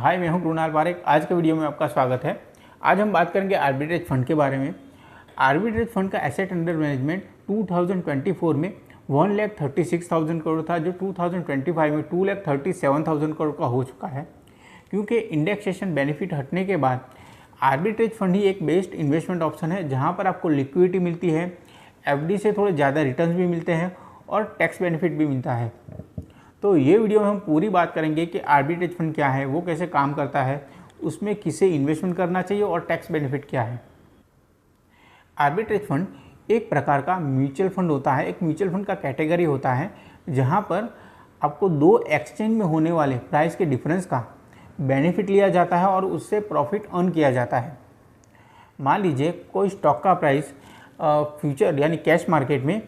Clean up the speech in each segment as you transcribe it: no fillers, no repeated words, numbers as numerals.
हाय, मैं हूं कृणाल पारेख। आज के वीडियो में आपका स्वागत है। आज हम बात करेंगे आर्बिट्रेज फंड के बारे में। आर्बिट्रेज फंड का एसेट अंडर मैनेजमेंट 2024 में 1,36,000 करोड़ था, जो 2025 में 2,37,000 करोड़ का हो चुका है। क्योंकि इंडेक्सेशन बेनिफिट हटने के बाद आर्बिट्रेज फंड ही एक बेस्ट इन्वेस्टमेंट ऑप्शन है, जहां पर आपको लिक्विडिटी मिलती है, एफडी से थोड़े ज़्यादा रिटर्न्स भी मिलते हैं और टैक्स बेनिफिट भी मिलता है। तो ये वीडियो में हम पूरी बात करेंगे कि आर्बिट्रेज फंड क्या है, वो कैसे काम करता है, उसमें किसे इन्वेस्टमेंट करना चाहिए और टैक्स बेनिफिट क्या है। आर्बिट्रेज फंड एक प्रकार का म्यूचुअल फंड होता है। एक म्यूचुअल फंड का कैटेगरी होता है जहां पर आपको दो एक्सचेंज में होने वाले प्राइस के डिफरेंस का बेनिफिट लिया जाता है और उससे प्रॉफिट अर्न किया जाता है। मान लीजिए कोई स्टॉक का प्राइस फ्यूचर यानी कैश मार्केट में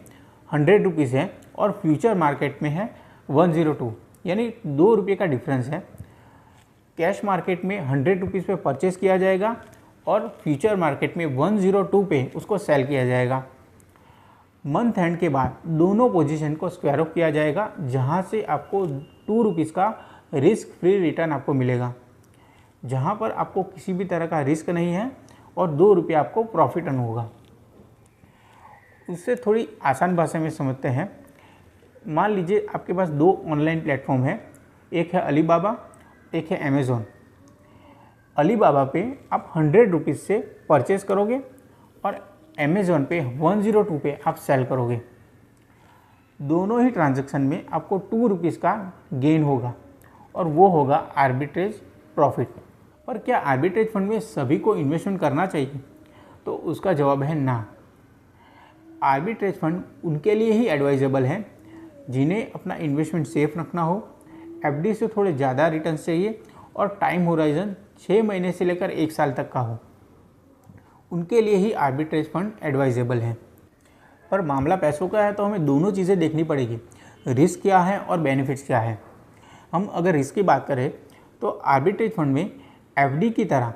100 रुपीज़ है और फ्यूचर मार्केट में है 102, यानी 2 रुपये का डिफरेंस है। कैश मार्केट में 100 रुपीज़ पे परचेस किया जाएगा और फ्यूचर मार्केट में 102 पे उसको सेल किया जाएगा। मंथ एंड के बाद दोनों पोजीशन को स्क्वायर ऑफ किया जाएगा, जहां से आपको 2 रुपीज़ का रिस्क फ्री रिटर्न आपको मिलेगा, जहां पर आपको किसी भी तरह का रिस्क नहीं है और 2 रुपये आपको प्रॉफिट अर्न होगा। उससे थोड़ी आसान भाषा में समझते हैं। मान लीजिए आपके पास दो ऑनलाइन प्लेटफॉर्म है, एक है अलीबाबा, एक है अमेज़ॉन। अलीबाबा पे आप 100 रुपीज़ से परचेस करोगे और अमेज़ॉन पे 102 पे आप सेल करोगे। दोनों ही ट्रांजैक्शन में आपको 2 रुपीज़ का गेन होगा और वो होगा आर्बिट्रेज प्रॉफिट। पर क्या आर्बिट्रेज फंड में सभी को इन्वेस्टमेंट करना चाहिए? तो उसका जवाब है ना। आर्बिट्रेज फंड उनके लिए ही एडवाइजेबल है जिन्हें अपना इन्वेस्टमेंट सेफ रखना हो, एफडी से थोड़े ज़्यादा रिटर्न चाहिए और टाइम होराइजन 6 महीने से लेकर 1 साल तक का हो। उनके लिए ही आर्बिट्रेज फंड एडवाइजेबल है। पर मामला पैसों का है तो हमें दोनों चीज़ें देखनी पड़ेगी, रिस्क क्या है और बेनिफिट्स क्या है। हम अगर रिस्क की बात करें तो आर्बिट्रेज फंड में एफडी की तरह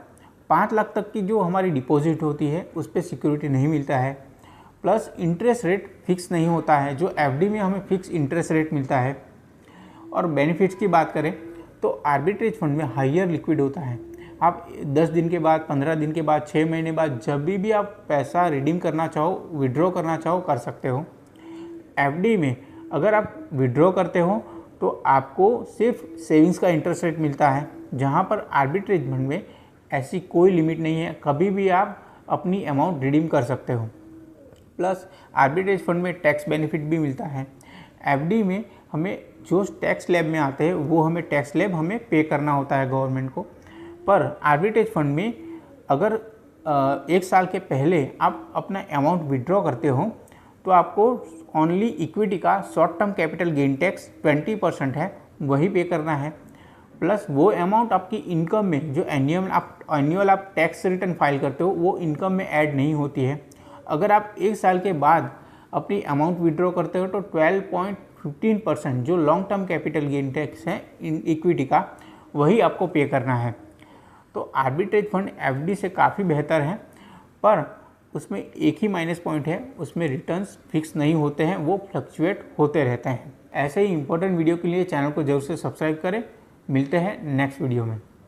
5 लाख तक की जो हमारी डिपॉजिट होती है उस पर सिक्योरिटी नहीं मिलता है, प्लस इंटरेस्ट रेट फिक्स नहीं होता है, जो एफडी में हमें फिक्स इंटरेस्ट रेट मिलता है। और बेनिफिट्स की बात करें तो आर्बिट्रेज फंड में हायर लिक्विड होता है। आप 10 दिन के बाद, 15 दिन के बाद, 6 महीने बाद जब भी आप पैसा रिडीम करना चाहो, विड्रॉ करना चाहो, कर सकते हो। एफडी में अगर आप विड्रॉ करते हो तो आपको सिर्फ सेविंग्स का इंटरेस्ट रेट मिलता है, जहाँ पर आर्बिट्रेज फंड में ऐसी कोई लिमिट नहीं है, कभी भी आप अपनी अमाउंट रिडीम कर सकते हो। प्लस आर्बिट्रेज फंड में टैक्स बेनिफिट भी मिलता है। एफडी में हमें जो टैक्स स्लैब में आते हैं वो हमें टैक्स स्लैब हमें पे करना होता है गवर्नमेंट को। पर आर्बिट्रेज फंड में अगर 1 साल के पहले आप अपना अमाउंट विड्रॉ करते हो तो आपको ओनली इक्विटी का short term capital gain tax 20% है, वही पे करना है। प्लस वो अमाउंट आपकी इनकम में जो एनुअल आप टैक्स रिटर्न फाइल करते हो वो इनकम में ऐड नहीं होती है। अगर आप 1 साल के बाद अपनी अमाउंट विड्रॉ करते हो तो 12.15% जो long term capital gain tax है इक्विटी का, वही आपको पे करना है। तो आर्बिट्रेज फंड एफडी से काफ़ी बेहतर है, पर उसमें एक ही माइनस पॉइंट है, उसमें रिटर्न्स फिक्स नहीं होते हैं, वो फ्लक्चुएट होते रहते हैं। ऐसे ही इंपॉर्टेंट वीडियो के लिए चैनल को जरूर से सब्सक्राइब करें। मिलते हैं नेक्स्ट वीडियो में।